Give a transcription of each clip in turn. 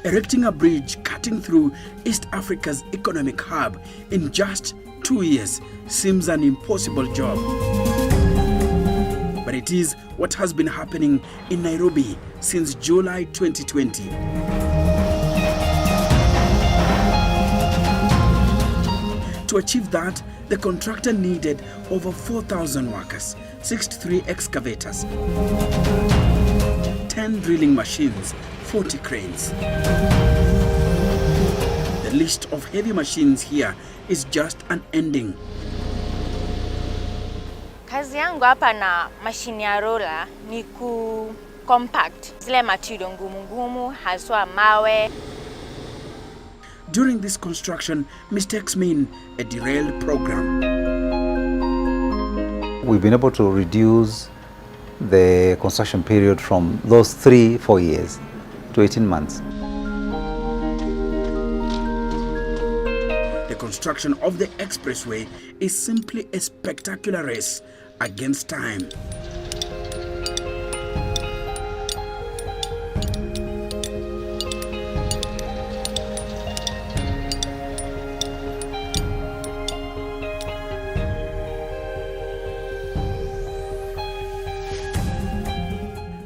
Erecting a bridge cutting through East Africa's economic hub in just 2 years seems an impossible job. But it is what has been happening in Nairobi since July 2020. To achieve that, the contractor needed over 4,000 workers, 63 excavators, 10 drilling machines, 40 cranes. The list of heavy machines here is just unending. Kazi yangu hapa na machine ya roller ni ku compact zile material ngumu haswa mawe. During this construction, mistakes mean a derailed program. We've been able to reduce the construction period from those 3-4 years to 18 months. The construction of the expressway is simply a spectacular race against time.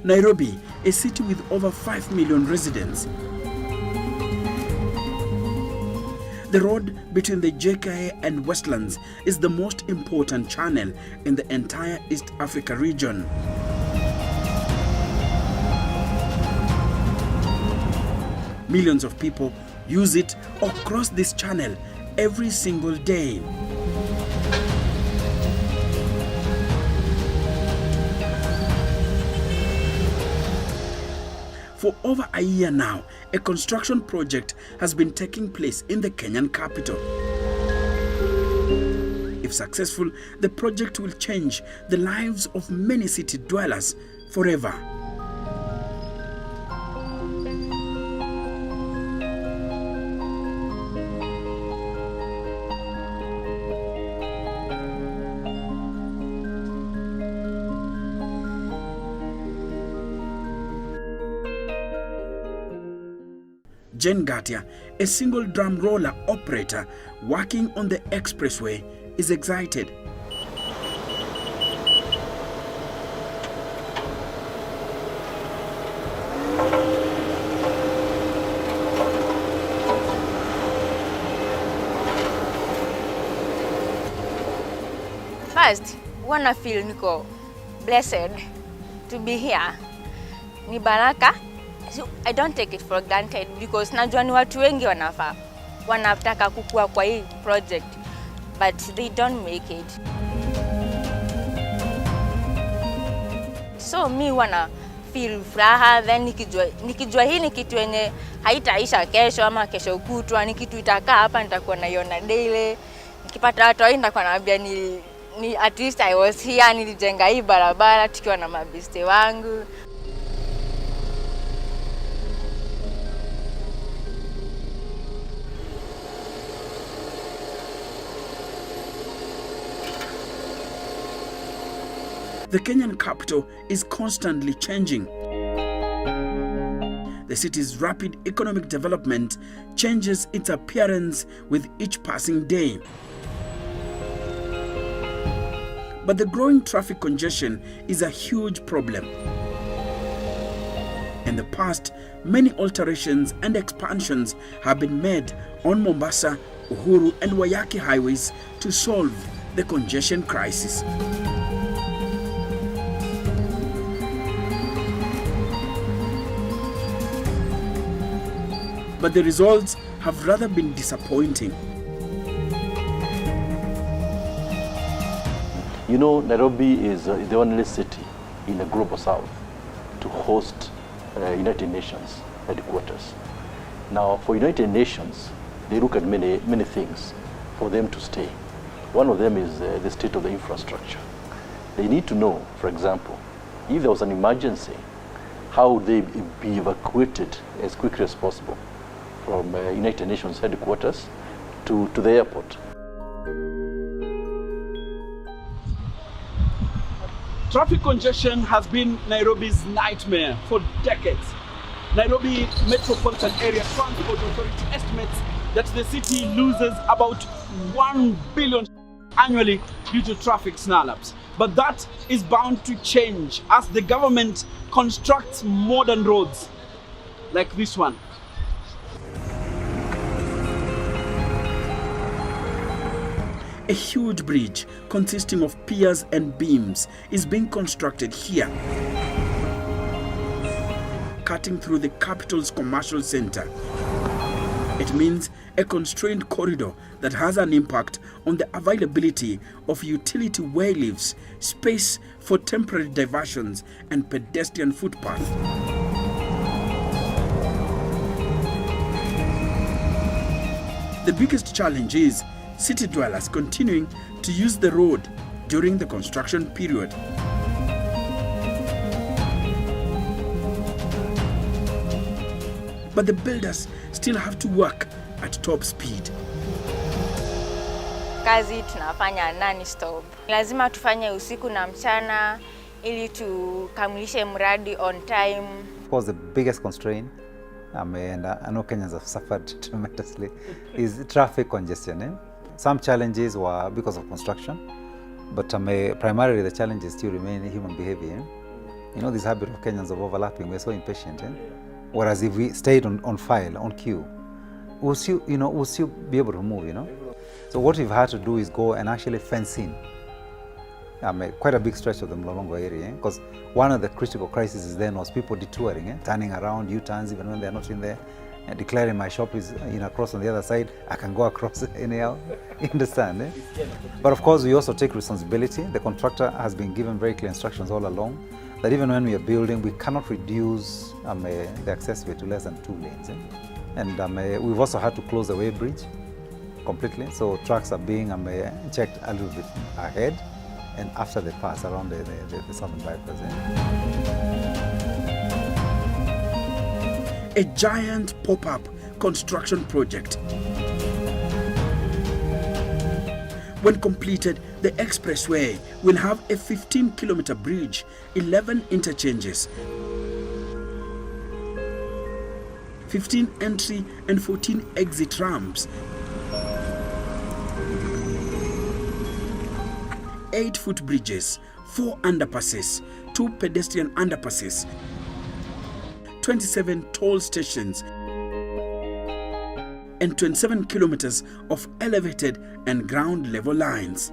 Nairobi, a city with over 5 million residents. The road between the JKA and Westlands is the most important channel in the entire East Africa region. Millions of people use it or cross this channel every single day. For over a year now, a construction project has been taking place in the Kenyan capital. If successful, the project will change the lives of many city dwellers forever. Jane Gatia, a single drum roller operator working on the expressway, is excited. First, wanna feel niko blessed to be here. Ni baraka. So I don't take it for granted because najua ni watu wengi wanataka kukua kwa hii project but they don't make it. So me wanna feel furaha, then nikijua hii ni kitu yenye haitaisha kesho ama kesho kutwa, ni kitu itakaa hapa nitakuwa naiona daily. Nikipata watu wengi nitakuwa naambia ni at least I was here, nilijenga hii barabara tukiwa na mabeste wangu. The Kenyan capital is constantly changing. The city's rapid economic development changes its appearance with each passing day. But the growing traffic congestion is a huge problem. In the past, many alterations and expansions have been made on Mombasa, Uhuru and Wayaki highways to solve the congestion crisis. But the results have rather been disappointing. You know, Nairobi is the only city in the global south to host United Nations headquarters. Now, for United Nations, they look at many things for them to stay. One of them is the state of the infrastructure. They need to know, for example, if there was an emergency, how would they be evacuated as quickly as possible from United Nations headquarters to the airport. Traffic congestion has been Nairobi's nightmare for decades. Nairobi Metropolitan Area Transport Authority estimates that the city loses about 1 billion annually due to traffic snarl-ups. But that is bound to change as the government constructs modern roads like this one. A huge bridge consisting of piers and beams is being constructed here, cutting through the capital's commercial center. It means a constrained corridor that has an impact on the availability of utility wayleaves, space for temporary diversions, and pedestrian footpath. The biggest challenge is city dwellers continuing to use the road during the construction period. But the builders still have to work at top speed. Kazi tunafanya non-stop. Lazima tufanye usiku na mchana ili tukamilishe mradi on time. Of course, the biggest constraint, and I know Kenyans have suffered tremendously, is traffic congestion. Some challenges were because of construction, but primarily the challenges still remain human behavior. You know, this habit of Kenyans of overlapping, we're so impatient. Whereas if we stayed on file, on queue, we'll still be able to move, So what we've had to do is go and actually fence in quite a big stretch of the Mlolongo area, because one of the critical crises then was people detouring, turning around, U-turns even when they're not in there, and declaring my shop is across on the other side, I can go across anyhow. You understand? But of course, we also take responsibility. The contractor has been given very clear instructions all along that even when we are building, we cannot reduce the accessway to less than 2 lanes. And we've also had to close the weighbridge completely, so trucks are being checked a little bit ahead and after they pass around the southern bypass. A giant pop-up construction project. When completed, the expressway will have a 15-kilometer bridge, 11 interchanges, 15 entry and 14 exit ramps, 8 footbridges, 4 underpasses, 2 pedestrian underpasses, 27 toll stations, and 27 kilometers of elevated and ground level lines.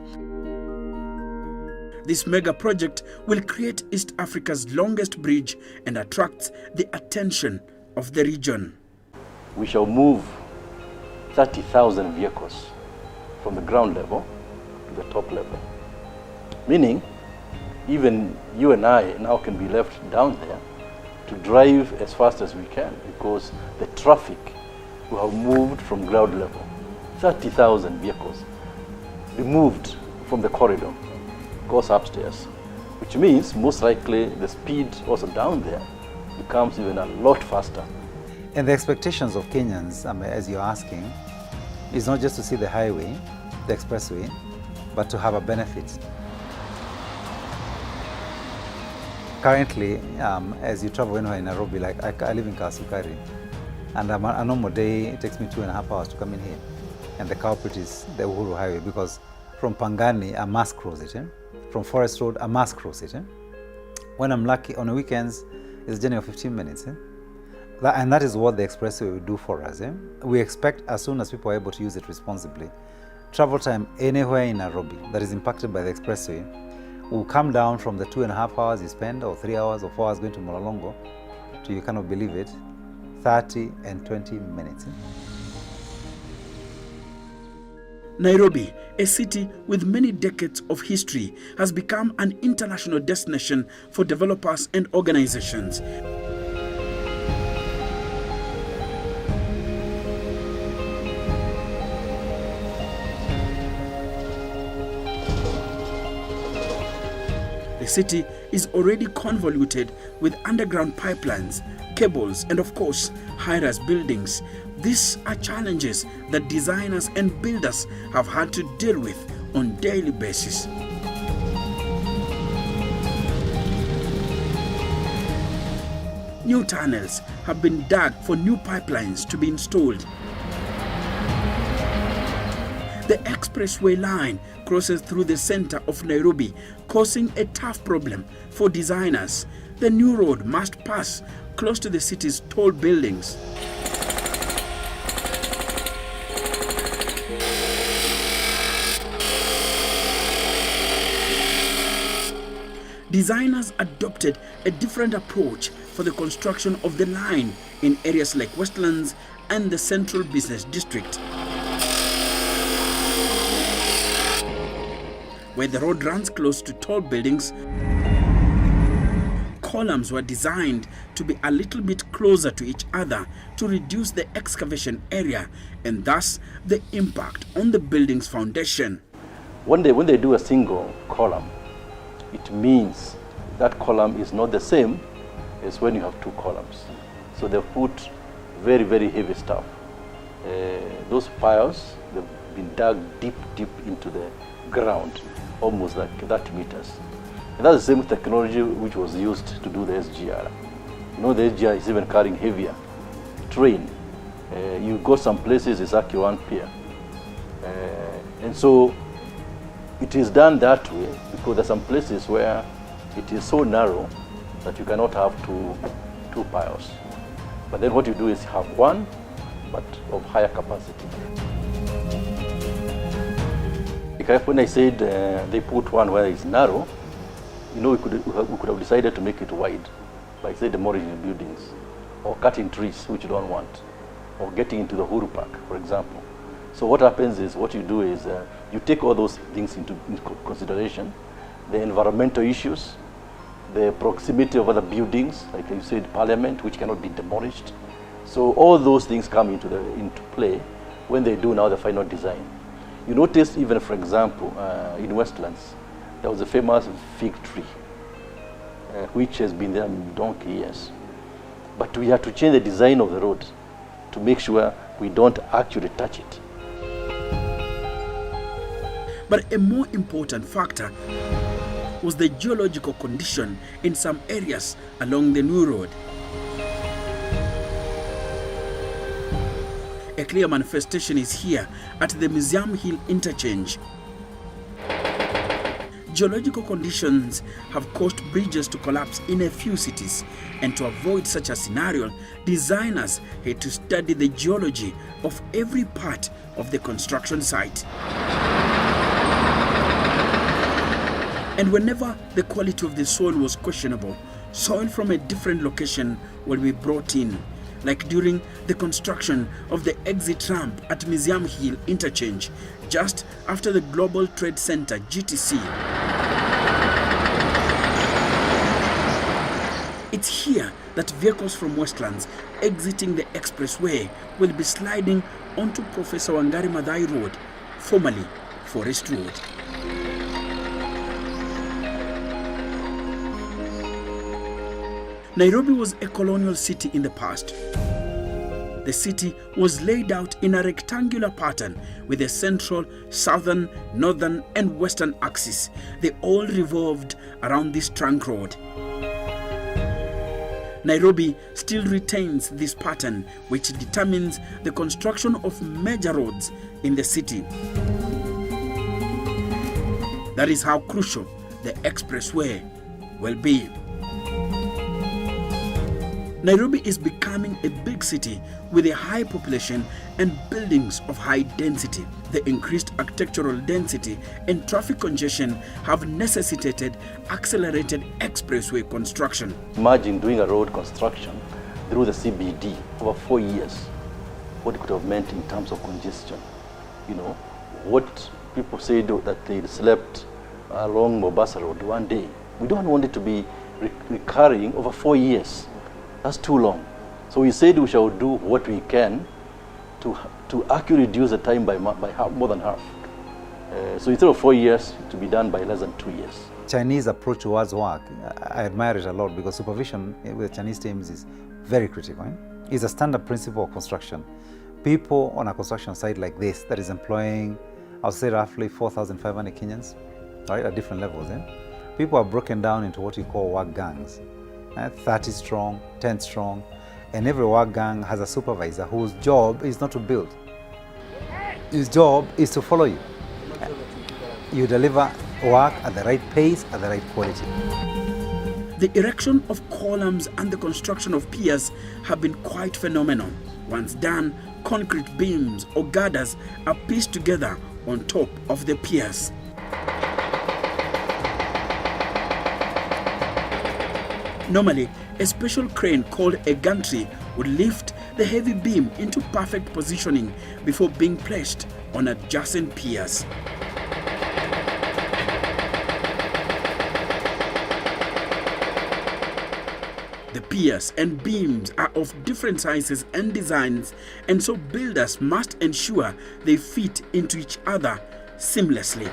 This mega project will create East Africa's longest bridge and attracts the attention of the region. We shall move 30,000 vehicles from the ground level to the top level. Meaning, even you and I now can be left down there to drive as fast as we can, because the traffic will have moved from ground level. 30,000 vehicles removed from the corridor goes upstairs, which means most likely the speed also down there becomes even a lot faster. And the expectations of Kenyans, as you're asking, is not just to see the highway, the expressway, but to have a benefit. Currently, as you travel anywhere in Nairobi, like I live in Kasukari, and a normal day it takes me 2.5 hours to come in here. And the culprit is the Uhuru Highway, because from Pangani I must cross it. From Forest Road I must cross it. When I'm lucky, on the weekends, it's a journey of 15 minutes. And that is what the expressway will do for us. We expect, as soon as people are able to use it responsibly, travel time anywhere in Nairobi that is impacted by the expressway will come down from the 2.5 hours you spend, or 3 hours or 4 hours going to Mlolongo, to, you cannot believe it, 30 and 20 minutes. Nairobi, a city with many decades of history, has become an international destination for developers and organizations. The city is already convoluted with underground pipelines, cables, and of course, high-rise buildings. These are challenges that designers and builders have had to deal with on a daily basis. New tunnels have been dug for new pipelines to be installed. The expressway line crosses through the center of Nairobi, causing a tough problem for designers. The new road must pass close to the city's tall buildings. Designers adopted a different approach for the construction of the line in areas like Westlands and the Central Business District, where the road runs close to tall buildings. Columns were designed to be a little bit closer to each other to reduce the excavation area and thus the impact on the building's foundation. When they do a single column, it means that column is not the same as when you have two columns. So they've put very, very heavy stuff. Those piles, they've been dug deep into the ground, almost like 30 meters. And that's the same technology which was used to do the SGR. You know, the SGR is even carrying heavier terrain. You go some places, it's actually one pier. And so it is done that way because there are some places where it is so narrow that you cannot have two piles. But then what you do is have one, but of higher capacity. When I said they put one where it's narrow, you know, we could have decided to make it wide by, say, demolishing buildings or cutting trees, which you don't want, or getting into the Huru Park, for example. So what happens is, what you do is you take all those things into consideration, the environmental issues, the proximity of other buildings, like you said, Parliament, which cannot be demolished. So all those things come into play when they do now the final design. You notice even, for example, in Westlands, there was a famous fig tree, which has been there donkey years. But we had to change the design of the road to make sure we don't actually touch it. But a more important factor was the geological condition in some areas along the new road. A clear manifestation is here at the Museum Hill interchange. Geological conditions have caused bridges to collapse in a few cities, and to avoid such a scenario, designers had to study the geology of every part of the construction site. And whenever the quality of the soil was questionable, soil from a different location will be brought in, like during the construction of the exit ramp at Museum Hill interchange, just after the Global Trade Center (GTC). It's here that vehicles from Westlands exiting the expressway will be sliding onto Professor Wangari Maathai Road, formerly Forest Road. Nairobi was a colonial city in the past. The city was laid out in a rectangular pattern with a central, southern, northern, and western axis. They all revolved around this trunk road. Nairobi still retains this pattern, which determines the construction of major roads in the city. That is how crucial the expressway will be. Nairobi is becoming a big city with a high population and buildings of high density. The increased architectural density and traffic congestion have necessitated accelerated expressway construction. Imagine doing a road construction through the CBD over 4 years. What it could have meant in terms of congestion. You know, what people say that they slept along Mombasa Road one day. We don't want it to be recurring over 4 years. That's too long. So we said we shall do what we can to actually reduce the time by half, more than half. So instead of 4 years, to be done by less than 2 years. Chinese approach towards work, I admire it a lot because supervision with the Chinese teams is very critical. It's a standard principle of construction. People on a construction site like this that is employing, I'll say roughly 4,500 Kenyans, right, at different levels. People are broken down into what we call work gangs. 30 strong, 10 strong, and every work gang has a supervisor whose job is not to build. His job is to follow you. You deliver work at the right pace, at the right quality. The erection of columns and the construction of piers have been quite phenomenal. Once done, concrete beams or girders are pieced together on top of the piers. Normally, a special crane called a gantry would lift the heavy beam into perfect positioning before being placed on adjacent piers. The piers and beams are of different sizes and designs, and so builders must ensure they fit into each other seamlessly.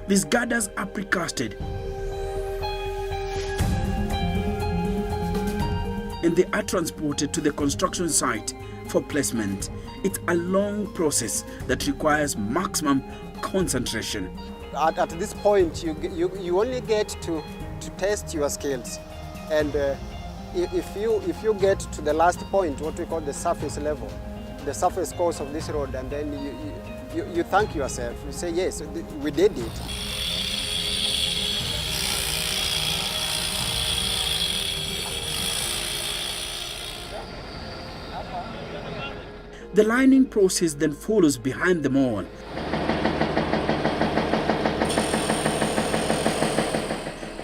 These girders are precasted and they are transported to the construction site for placement. It's a long process that requires maximum concentration. At this point, you only get to test your skills, and if you get to the last point, what we call the surface level, the surface course of this road, and then you thank yourself. You say, yes, we did it. The lining process then follows behind them all.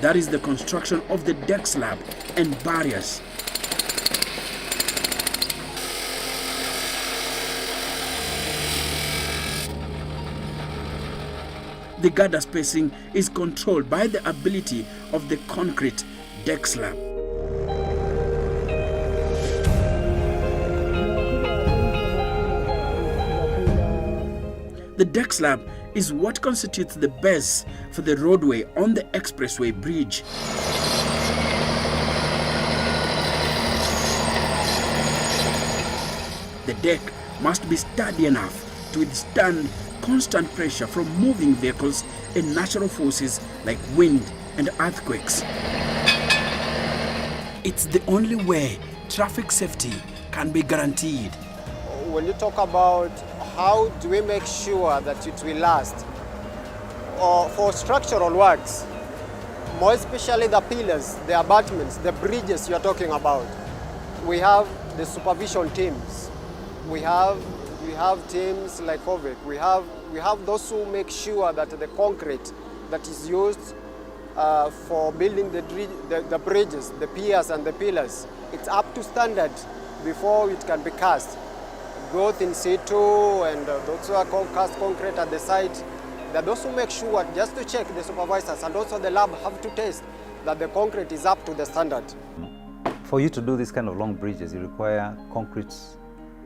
That is the construction of the deck slab and barriers. The girder spacing is controlled by the ability of the concrete deck slab. The deck slab is what constitutes the base for the roadway on the expressway bridge. The deck must be sturdy enough to withstand constant pressure from moving vehicles and natural forces like wind and earthquakes. It's the only way traffic safety can be guaranteed. When you talk about how do we make sure that it will last, or for structural works, more especially the pillars, the abutments, the bridges you're talking about, we have the supervision teams. We have teams like OVIC. We have those who make sure that the concrete that is used for building the bridges, the piers and the pillars, it's up to standard before it can be cast. Both in situ and those who are cast concrete at the site, that those who make sure just to check the supervisors and also the lab have to test that the concrete is up to the standard. For you to do this kind of long bridges, you require concrete,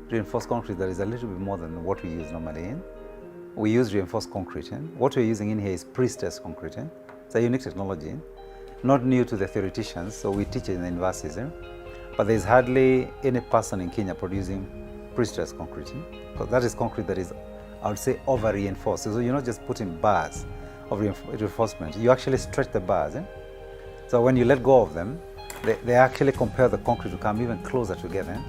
reinforced concrete that is a little bit more than what we use normally. We use reinforced concrete. What we're using in here is pre-stressed concrete. It's a unique technology, not new to the theoreticians, so we teach it in the universities. But there's hardly any person in Kenya producing pre-stressed concrete, because that is concrete that is, I would say, over-reinforced. So you're not just putting bars of reinforcement, you actually stretch the bars. So when you let go of them, they actually compel the concrete to come even closer together.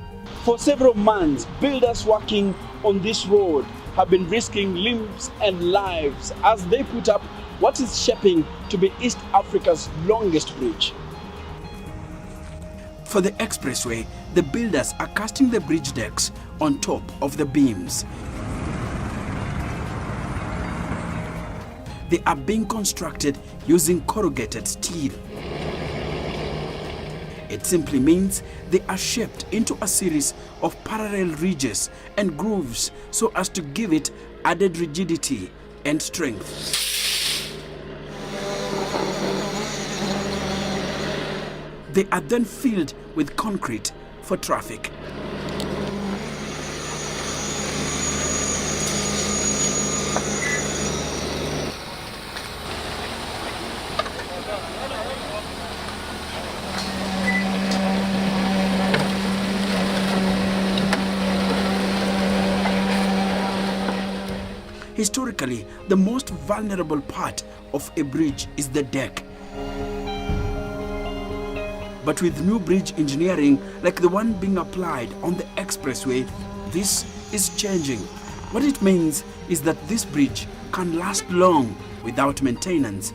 For several months, builders working on this road have been risking limbs and lives as they put up what is shaping to be East Africa's longest bridge. For the expressway, the builders are casting the bridge decks on top of the beams. They are being constructed using corrugated steel. It simply means they are shaped into a series of parallel ridges and grooves so as to give it added rigidity and strength. They are then filled with concrete for traffic. Historically, the most vulnerable part of a bridge is the deck. But with new bridge engineering like the one being applied on the expressway, this is changing. What it means is that this bridge can last long without maintenance.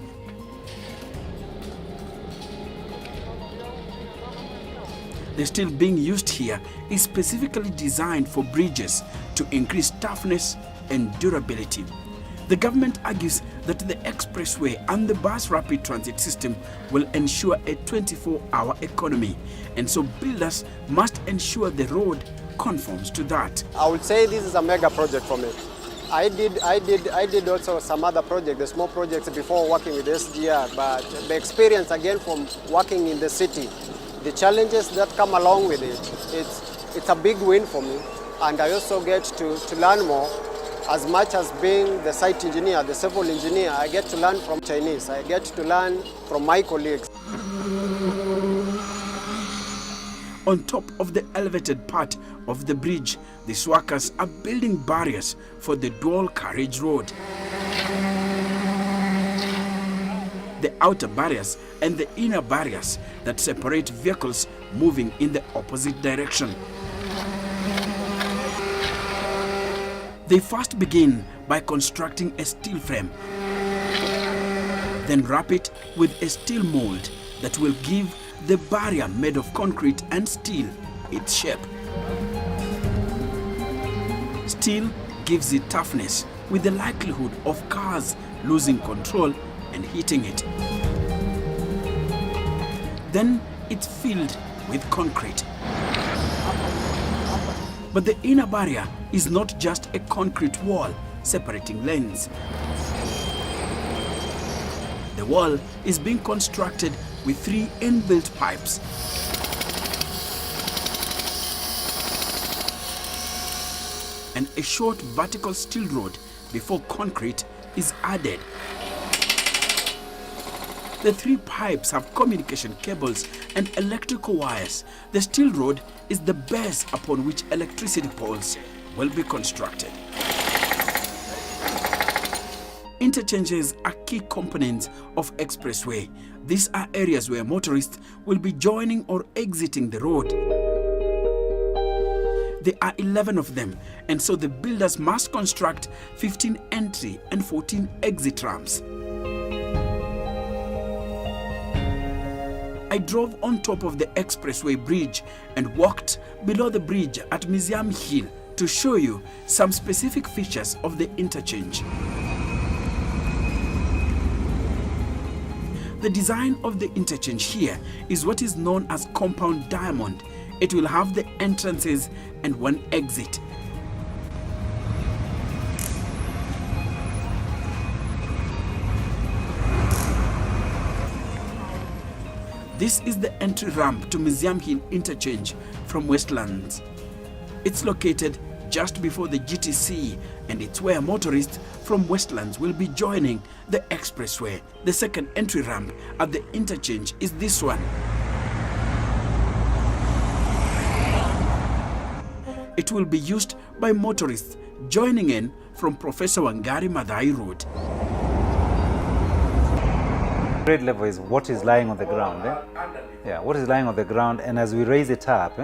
The steel being used here is specifically designed for bridges to increase toughness and durability. The government argues that the expressway and the bus rapid transit system will ensure a 24-hour economy, and so builders must ensure the road conforms to that. I would say this is a mega project for me. I did also some other projects, the small projects before working with SGR, but the experience again from working in the city, the challenges that come along with it, it's a big win for me, and I also get to learn more. As much as being the site engineer, the civil engineer, I get to learn from Chinese, I get to learn from my colleagues. On top of the elevated part of the bridge, these workers are building barriers for the dual carriage road. The outer barriers and the inner barriers that separate vehicles moving in the opposite direction. They first begin by constructing a steel frame, then wrap it with a steel mold that will give the barrier made of concrete and steel its shape. Steel gives it toughness with the likelihood of cars losing control and hitting it. Then it's filled with concrete. But the inner barrier is not just a concrete wall separating lanes. The wall is being constructed with 3 inbuilt pipes. And a short vertical steel rod before concrete is added. The 3 pipes have communication cables and electrical wires. The steel rod is the base upon which electricity poles will be constructed. Interchanges are key components of expressway. These are areas where motorists will be joining or exiting the road. There are 11 of them, and so the builders must construct 15 entry and 14 exit ramps. I drove on top of the expressway bridge and walked below the bridge at Museum Hill to show you some specific features of the interchange. The design of the interchange here is what is known as compound diamond. It will have the entrances and 1 exit. This is the entry ramp to Museum Hill Interchange from Westlands. It's located just before the GTC, and it's where motorists from Westlands will be joining the expressway. The second entry ramp at the interchange is this one. It will be used by motorists joining in from Professor Wangari Maathai Road. Grade level is what is lying on the ground. Yeah, what is lying on the ground, and as we raise it up,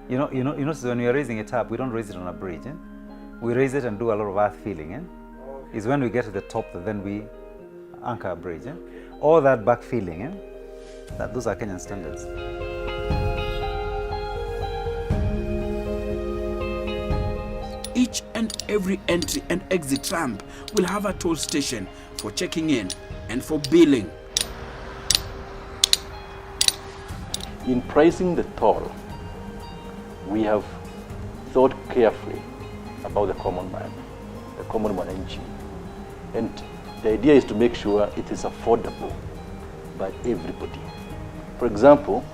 you notice when we are raising it up, we don't raise it on a bridge. We raise it and do a lot of earth filling. Is when we get to the top that then we anchor a bridge. All that back filling, those are Kenyan standards. Each and every entry and exit ramp will have a toll station for checking in and for billing. In pricing the toll, we have thought carefully about the common man, the common mwananchi. And the idea is to make sure it is affordable by everybody. For example,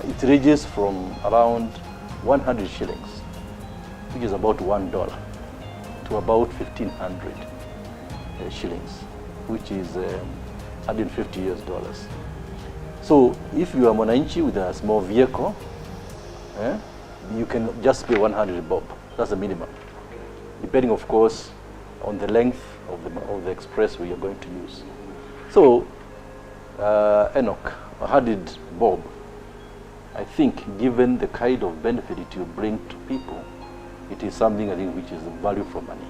it ranges from around 100 shillings, which is about $1, to about 1,500 shillings, which is $150 US. So if you are mwananchi with a small vehicle, you can just pay 100 bob. That's the minimum. Depending, of course, on the length of the expressway you're going to use. So, Enoch, how did Bob? I think given the kind of benefit it will bring to people, it is something I think which is value for money.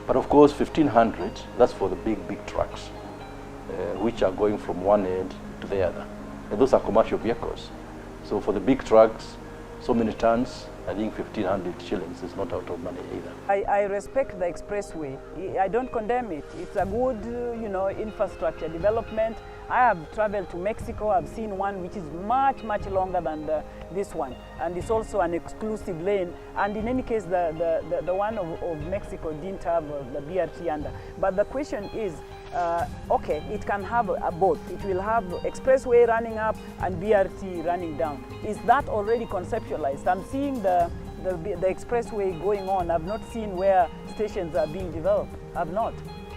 But of course, 1,500, that's for the big trucks, which are going from one end to the other. And those are commercial vehicles. So for the big trucks, so many tons, I think 1,500 shillings is not out of money either. I respect the expressway. I don't condemn it. It's a good, infrastructure development. I have traveled to Mexico. I've seen one which is much longer than this one. And it's also an exclusive lane. And in any case, the one of Mexico didn't have the BRT under. But the question is, okay, it can have both. It will have expressway running up and BRT running down. Is that already conceptualized? I'm seeing the expressway going on. I've not seen where stations are being developed. I've not.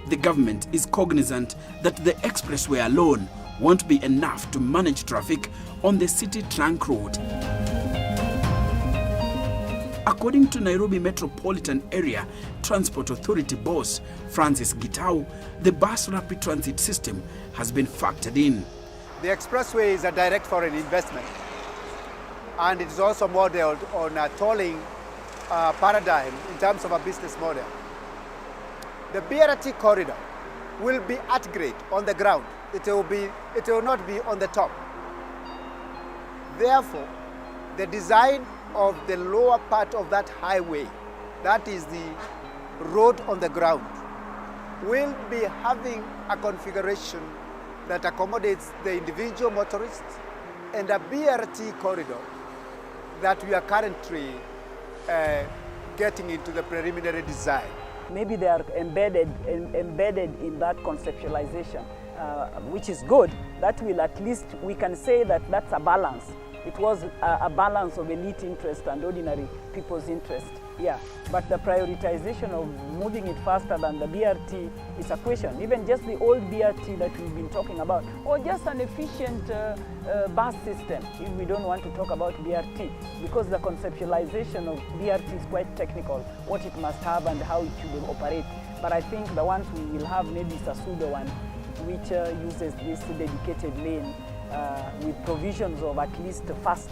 The government is cognizant that the expressway alone won't be enough to manage traffic on the city trunk road. According to Nairobi Metropolitan Area Transport Authority boss Francis Gitau, the bus rapid transit system has been factored in. The expressway is a direct foreign investment, and it is also modeled on a tolling paradigm in terms of a business model. The BRT corridor will be at grade on the ground. It will not be on the top. Therefore, the design of the lower part of that highway, that is the road on the ground, will be having a configuration that accommodates the individual motorists and a BRT corridor that we are currently getting into the preliminary design. Maybe they are embedded in that conceptualization, which is good. That will at least, we can say that that's a balance. It was a balance of elite interest and ordinary people's interest. Yeah, but the prioritization of moving it faster than the BRT is a question. Even just the old BRT that we've been talking about, or just an efficient bus system, if we don't want to talk about BRT, because the conceptualization of BRT is quite technical, what it must have and how it should operate. But I think the ones we will have, maybe it's a pseudo one, which uses this dedicated lane with provisions of at least fast,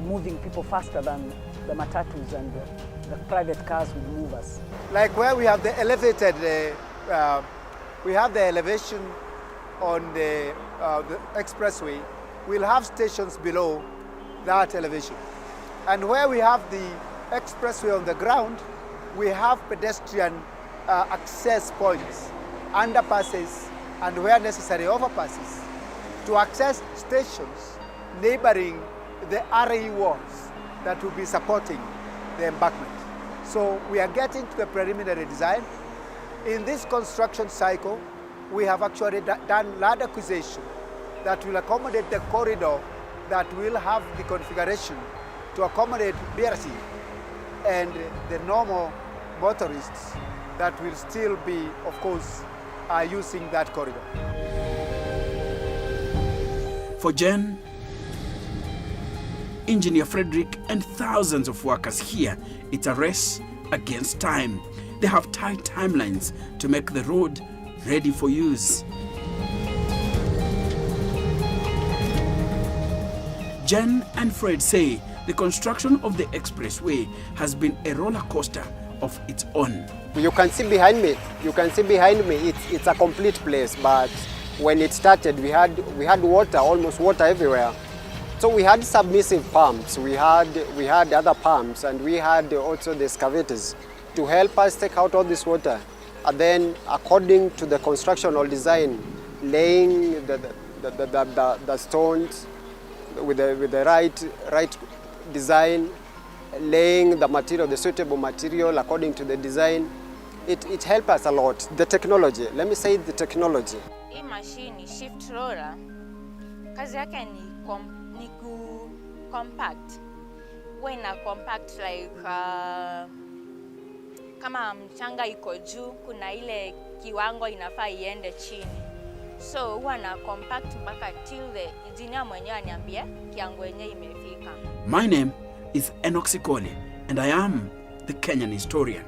moving people faster than the matatus and the private cars will move us. Like where we have the elevated, we have the elevation on the expressway, we'll have stations below that elevation. And where we have the expressway on the ground, we have pedestrian access points, underpasses, and where necessary overpasses to access stations neighboring the RE walls that will be supporting the embankment. So we are getting to the preliminary design. In this construction cycle, we have actually done land acquisition that will accommodate the corridor that will have the configuration to accommodate BRT and the normal motorists that will still be, of course, using that corridor. For Jen, Engineer Frederick, and thousands of workers here, it's a race against time. They have tight timelines to make the road ready for use. Jen and Fred say the construction of the expressway has been a roller coaster of its own. You can see behind me, it's a complete place, but when it started, we had water, almost water everywhere. So we had submissive pumps, we had other pumps, and we had also the excavators to help us take out all this water. And then, according to the constructional design, laying the stones with the right design, laying the material, the suitable material according to the design, it helped us a lot. The technology, let me say the technology. Hii machine shift roller, kazi yake ni ku compact. When a compact like kama mchanga iko juu, kuna ile kiwango inafaa iende chini. So huwa na compact mpaka till the engineer mwenyewe aniambie kiwango yenyewe imefika. My name is Enoch Sikoli, and I am the Kenyan historian.